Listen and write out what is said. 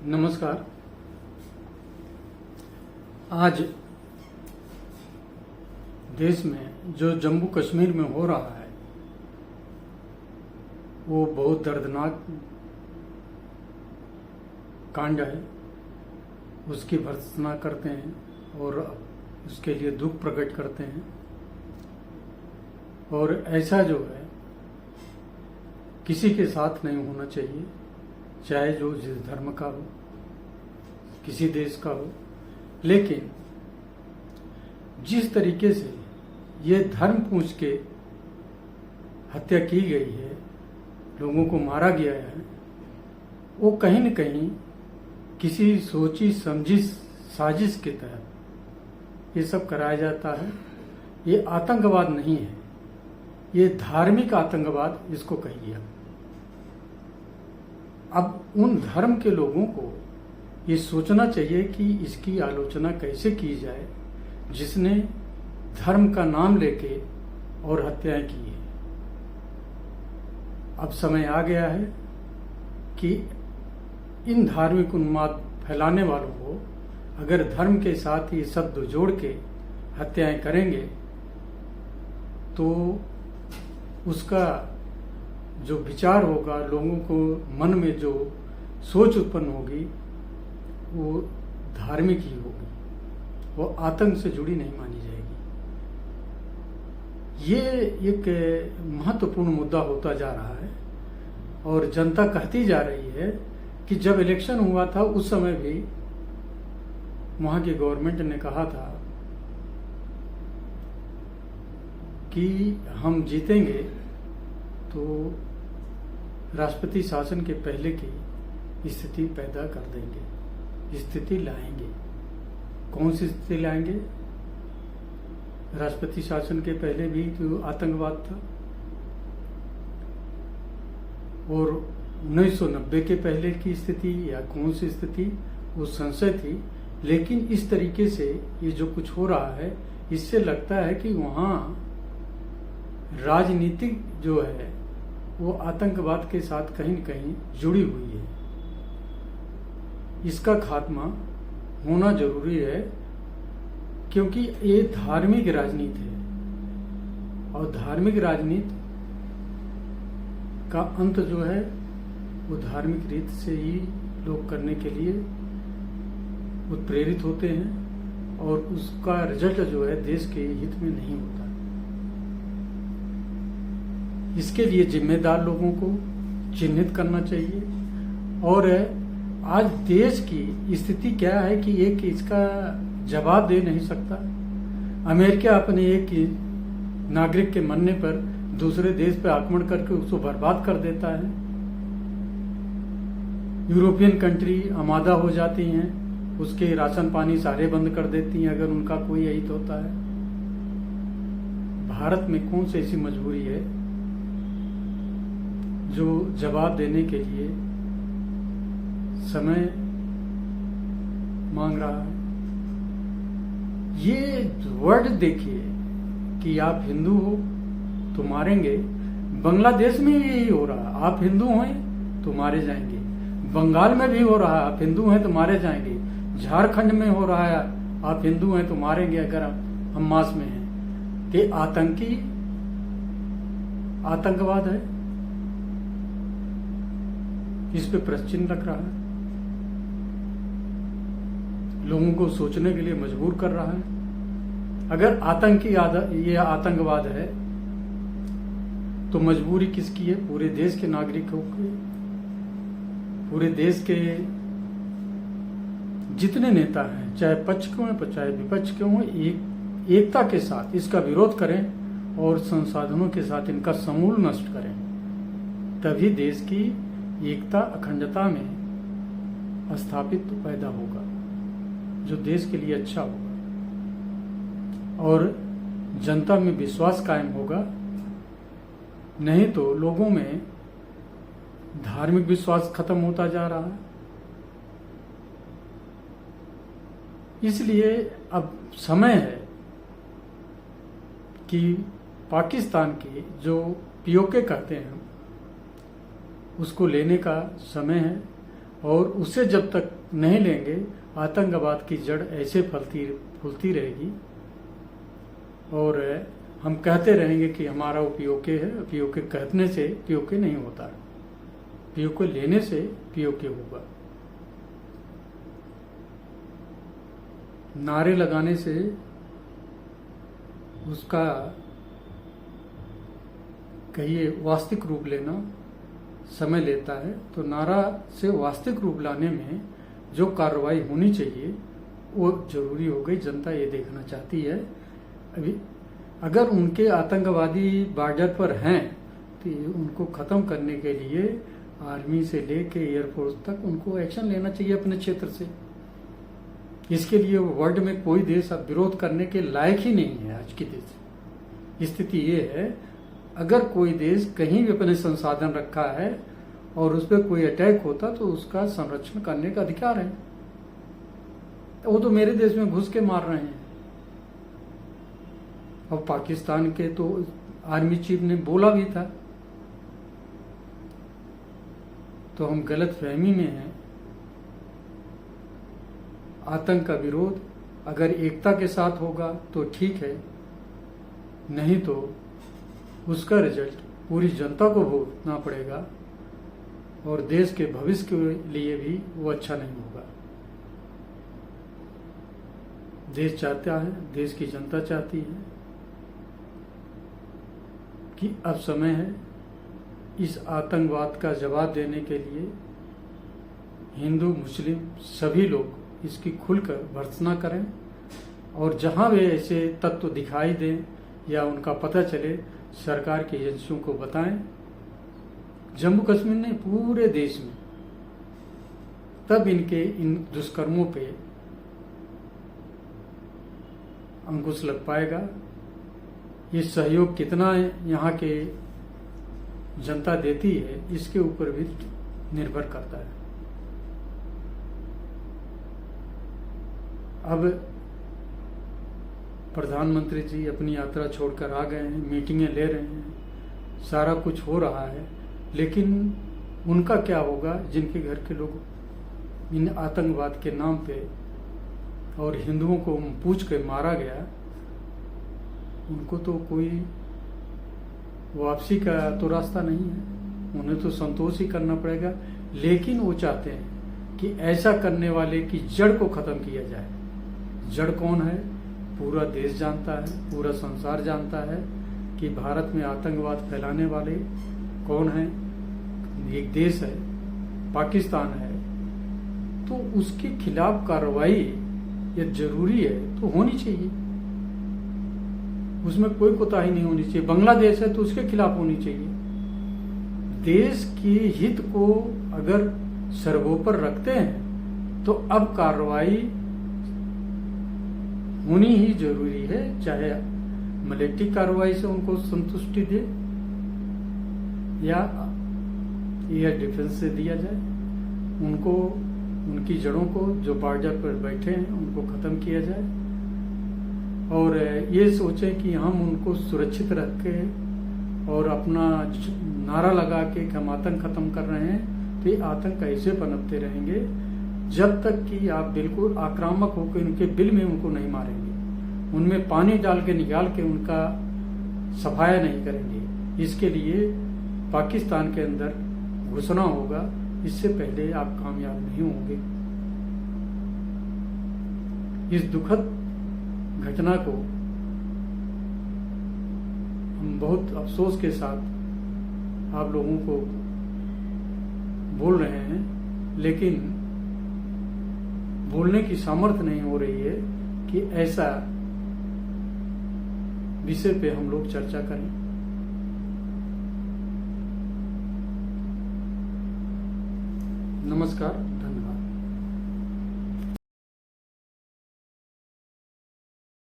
नमस्कार। आज देश में जो जम्मू कश्मीर में हो रहा है वो बहुत दर्दनाक कांड है। उसकी भर्त्सना करते हैं और उसके लिए दुख प्रकट करते हैं। और ऐसा जो है किसी के साथ नहीं होना चाहिए, चाहे जो जिस धर्म का हो, किसी देश का हो। लेकिन जिस तरीके से ये धर्म पूछ के हत्या की गई है, लोगों को मारा गया है, वो कहीं न कहीं किसी सोची समझी साजिश के तहत ये सब कराया जाता है। ये आतंकवाद नहीं है, ये धार्मिक आतंकवाद इसको कहिए। अब उन धर्म के लोगों को ये सोचना चाहिए कि इसकी आलोचना कैसे की जाए जिसने धर्म का नाम लेके और हत्याएं की है। अब समय आ गया है कि इन धार्मिक उन्माद फैलाने वालों को अगर धर्म के साथ ये शब्द जोड़ के हत्याएं करेंगे तो उसका जो विचार होगा, लोगों को मन में जो सोच उत्पन्न होगी वो धार्मिक ही होगी, वो आतंक से जुड़ी नहीं मानी जाएगी। ये एक महत्वपूर्ण मुद्दा होता जा रहा है और जनता कहती जा रही है कि जब इलेक्शन हुआ था उस समय भी वहां की गवर्नमेंट ने कहा था कि हम जीतेंगे तो राष्ट्रपति शासन के पहले की स्थिति पैदा कर देंगे, स्थिति लाएंगे। कौन सी स्थिति लाएंगे? राष्ट्रपति शासन के पहले भी जो आतंकवाद था और 1990 के पहले की स्थिति या कौन सी स्थिति, वो संशय थी। लेकिन इस तरीके से ये जो कुछ हो रहा है, इससे लगता है कि वहां राजनीतिक जो है वो आतंकवाद के साथ कहीं न कहीं जुड़ी हुई है। इसका खात्मा होना जरूरी है क्योंकि ये धार्मिक राजनीति है और धार्मिक राजनीति का अंत जो है वो धार्मिक रीत से ही लोग करने के लिए उत्प्रेरित होते हैं और उसका रिजल्ट जो है देश के हित में नहीं होता। इसके लिए जिम्मेदार लोगों को चिन्हित करना चाहिए। और आज देश की स्थिति क्या है कि एक इसका जवाब दे नहीं सकता। अमेरिका अपने एक नागरिक के मरने पर दूसरे देश पर आक्रमण करके उसको बर्बाद कर देता है। यूरोपियन कंट्री आमादा हो जाती हैं, उसके राशन पानी सारे बंद कर देती हैं अगर उनका कोई हित होता है। भारत में कौन सी ऐसी मजबूरी है जो जवाब देने के लिए समय मांग रहा है? ये वर्ड देखिए कि आप हिंदू हो तो मारेंगे। बांग्लादेश में यही हो रहा है, आप हिंदू हैं तो मारे जाएंगे। बंगाल में भी हो रहा है, आप हिंदू हैं तो मारे जाएंगे। झारखंड में हो रहा है, आप हिंदू हैं तो मारेंगे अगर हम मास में हैं। ये आतंकवाद है, इस पे प्रश्न चिन्ह रख रहा है, लोगों को सोचने के लिए मजबूर कर रहा है। अगर ये आतंकवाद है तो मजबूरी किसकी है? पूरे देश के नागरिकों की, पूरे देश के जितने नेता हैं, चाहे पक्ष के हों चाहे विपक्ष के हों, एकता के साथ इसका विरोध करें और संसाधनों के साथ इनका समूल नष्ट करें। तभी देश की एकता अखंडता में स्थापित पैदा होगा जो देश के लिए अच्छा होगा और जनता में विश्वास कायम होगा। नहीं तो लोगों में धार्मिक विश्वास खत्म होता जा रहा है। इसलिए अब समय है कि पाकिस्तान के जो पीओके कहते हैं उसको लेने का समय है और उसे जब तक नहीं लेंगे आतंकवाद की जड़ ऐसे फूलती रहेगी। और हम कहते रहेंगे कि हमारा पीओके है, पीओके कहने से पीओके नहीं होता, पीओके लेने से पीओके होगा। नारे लगाने से उसका कहिए वास्तविक रूप लेना समय लेता है। तो नारा से वास्तविक रूप लाने में जो कार्रवाई होनी चाहिए वो जरूरी हो गई। जनता ये देखना चाहती है। अभी अगर उनके आतंकवादी बॉर्डर पर हैं तो उनको खत्म करने के लिए आर्मी से लेके एयरफोर्स तक उनको एक्शन लेना चाहिए अपने क्षेत्र से। इसके लिए वर्ल्ड में कोई देश अब विरोध करने के लायक ही नहीं है। आज की देश स्थिति ये है, अगर कोई देश कहीं भी अपने संसाधन रखा है और उस पर कोई अटैक होता तो उसका संरक्षण करने का अधिकार है। वो तो मेरे देश में घुस के मार रहे हैं। और पाकिस्तान के तो आर्मी चीफ ने बोला भी था। तो हम गलत फहमी में हैं। आतंक का विरोध अगर एकता के साथ होगा तो ठीक है, नहीं तो उसका रिजल्ट पूरी जनता को भुगतना पड़ेगा और देश के भविष्य के लिए भी वो अच्छा नहीं होगा। देश चाहता है, देश की जनता चाहती है कि अब समय है इस आतंकवाद का जवाब देने के लिए हिंदू मुस्लिम सभी लोग इसकी खुलकर भर्त्सना करें और जहां वे ऐसे तत्व दिखाई दें या उनका पता चले सरकार की एजेंसियों को बताएं। जम्मू कश्मीर ने पूरे देश में तब इन दुष्कर्मों पे अंकुश लग पाएगा। ये सहयोग कितना यहाँ के जनता देती है इसके ऊपर भी निर्भर करता है। अब प्रधानमंत्री जी अपनी यात्रा छोड़कर आ गए हैं, मीटिंगें ले रहे हैं, सारा कुछ हो रहा है, लेकिन उनका क्या होगा जिनके घर के लोग इन आतंकवाद के नाम पे और हिंदुओं को पूछ के मारा गया। उनको तो कोई वापसी का तो रास्ता नहीं है, उन्हें तो संतोष ही करना पड़ेगा। लेकिन वो चाहते हैं कि ऐसा करने वाले की जड़ को खत्म किया जाए। जड़ कौन है? पूरा देश जानता है, पूरा संसार जानता है कि भारत में आतंकवाद फैलाने वाले कौन है। एक देश है, पाकिस्तान है, तो उसके खिलाफ कार्रवाई ये जरूरी है तो होनी चाहिए, उसमें कोई कोताही नहीं होनी चाहिए। बांग्लादेश है तो उसके खिलाफ होनी चाहिए। देश के हित को अगर सर्वोपरि रखते हैं तो अब कार्रवाई होनी ही जरूरी है, चाहे मिलिट्री कार्रवाई से उनको संतुष्टि दे या एयर डिफेंस से दिया जाए। उनको उनकी जड़ों को जो बॉर्डर पर बैठे हैं उनको खत्म किया जाए और ये सोचें कि हम उनको सुरक्षित रखें और अपना नारा लगा के हम आतंक खत्म कर रहे हैं। तो ये आतंक ऐसे पनपते रहेंगे जब तक कि आप बिल्कुल आक्रामक होकर उनके बिल में उनको नहीं मारेंगे, उनमें पानी डाल के निकाल के उनका सफाया नहीं करेंगे। इसके लिए पाकिस्तान के अंदर घुसना होगा, इससे पहले आप कामयाब नहीं होंगे। इस दुखद घटना को हम बहुत अफसोस के साथ आप लोगों को बोल रहे हैं, लेकिन बोलने की सामर्थ्य नहीं हो रही है कि ऐसा विषय पे हम लोग चर्चा करें। नमस्कार।